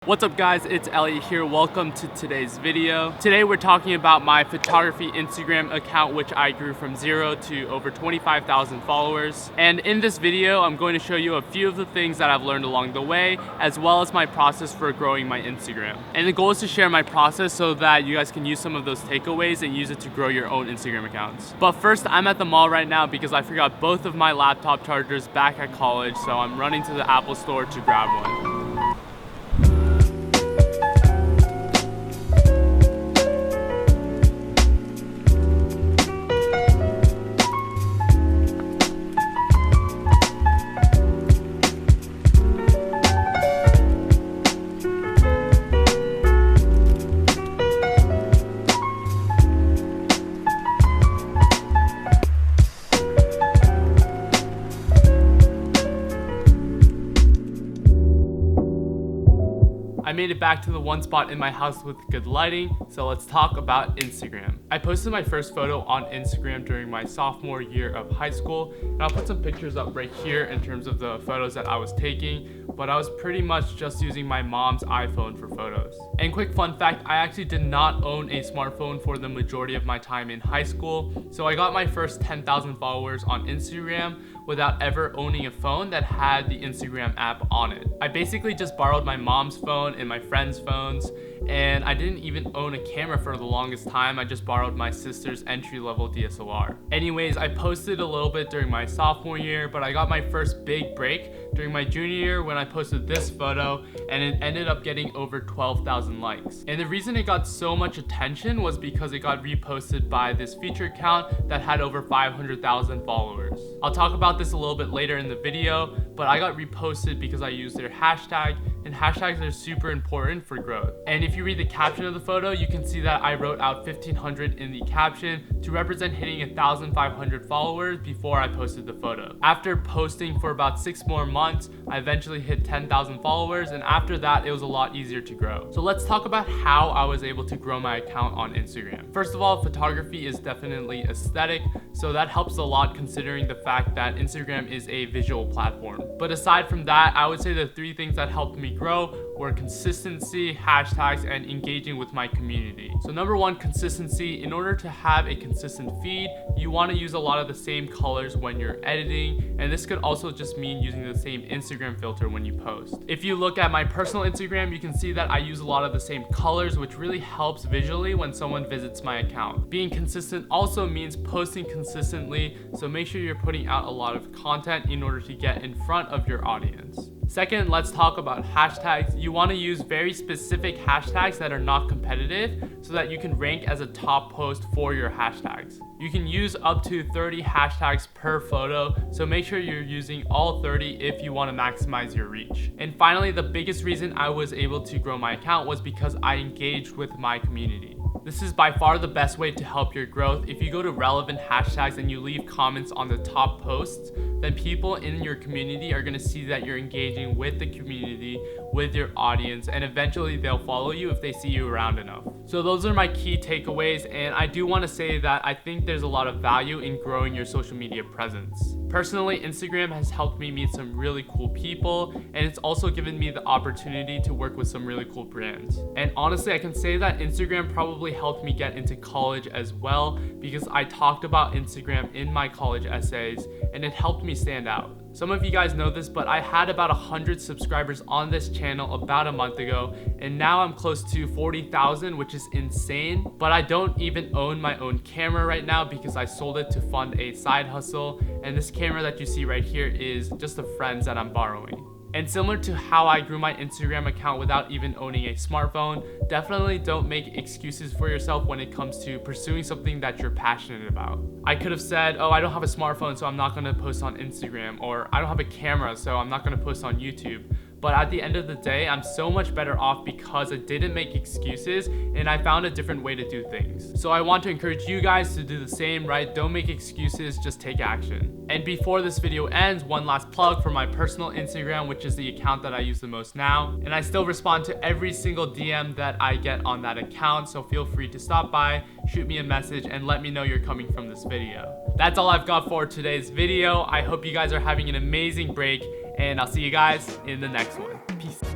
What's up guys, it's Elliot here. Welcome to today's video. Today we're talking about my photography Instagram account, which I grew from 0 to over 25,000 followers. And in this video, I'm going to show you a few of the things that I've learned along the way, as well as my process for growing my Instagram. And the goal is to share my process so that you guys can use some of those takeaways and use it to grow your own Instagram accounts. But first, I'm at the mall right now because I forgot both of my laptop chargers back at college, so I'm running to the Apple store to grab one. I made it back to the one spot in my house with good lighting, so let's talk about Instagram. I posted my first photo on Instagram during my sophomore year of high school, and I'll put some pictures up right here in terms of the photos that I was taking, but I was pretty much just using my mom's iPhone for photos. And quick fun fact, I actually did not own a smartphone for the majority of my time in high school, so I got my first 10,000 followers on Instagram without ever owning a phone that had the Instagram app on it. I basically just borrowed my mom's phone and my friends' phones, and I didn't even own a camera for the longest time. I just borrowed my sister's entry-level DSLR. Anyways, I posted a little bit during my sophomore year, but I got my first big break during my junior year when I posted this photo, and it ended up getting over 12,000 likes. And the reason it got so much attention was because it got reposted by this feature account that had over 500,000 followers. I'll talk about this a little bit later in the video, but I got reposted because I used their hashtag, and hashtags are super important for growth. And if you read the caption of the photo, you can see that I wrote out 1,500 in the caption to represent hitting 1,500 followers before I posted the photo. After posting for about 6 more months, I eventually hit 10,000 followers, and after that, it was a lot easier to grow. So let's talk about how I was able to grow my account on Instagram. First of all, photography is definitely aesthetic, so that helps a lot considering the fact that Instagram is a visual platform. But aside from that, I would say the 3 things that helped me grow were consistency, hashtags, and engaging with my community. So number 1, consistency. In order to have a consistent feed, you want to use a lot of the same colors when you're editing, and this could also just mean using the same Instagram filter when you post. If you look at my personal Instagram, you can see that I use a lot of the same colors, which really helps visually when someone visits my account. Being consistent also means posting consistently, so make sure you're putting out a lot of content in order to get in front of your audience. Second, let's talk about hashtags. You want to use very specific hashtags that are not competitive so that you can rank as a top post for your hashtags. You can use up to 30 hashtags per photo, so make sure you're using all 30 if you want to maximize your reach. And finally, the biggest reason I was able to grow my account was because I engaged with my community. This is by far the best way to help your growth. If you go to relevant hashtags and you leave comments on the top posts, then people in your community are going to see that you're engaging with the community, with your audience, and eventually they'll follow you if they see you around enough. So those are my key takeaways, and I do want to say that I think there's a lot of value in growing your social media presence. Personally, Instagram has helped me meet some really cool people, and it's also given me the opportunity to work with some really cool brands. And honestly, I can say that Instagram probably helped me get into college as well, because I talked about Instagram in my college essays, and it helped me stand out. Some of you guys know this, but I had about 100 subscribers on this channel about a month ago, and now I'm close to 40,000, which is insane. But I don't even own my own camera right now because I sold it to fund a side hustle, and this camera that you see right here is just a friend's that I'm borrowing. And similar to how I grew my Instagram account without even owning a smartphone, definitely don't make excuses for yourself when it comes to pursuing something that you're passionate about. I could have said, oh, I don't have a smartphone, so I'm not gonna post on Instagram, or I don't have a camera, so I'm not gonna post on YouTube. But at the end of the day, I'm so much better off because I didn't make excuses and I found a different way to do things. So I want to encourage you guys to do the same, right? Don't make excuses, just take action. And before this video ends, one last plug for my personal Instagram, which is the account that I use the most now. And I still respond to every single DM that I get on that account, so feel free to stop by, shoot me a message, and let me know you're coming from this video. That's all I've got for today's video. I hope you guys are having an amazing break, and I'll see you guys in the next one. Peace.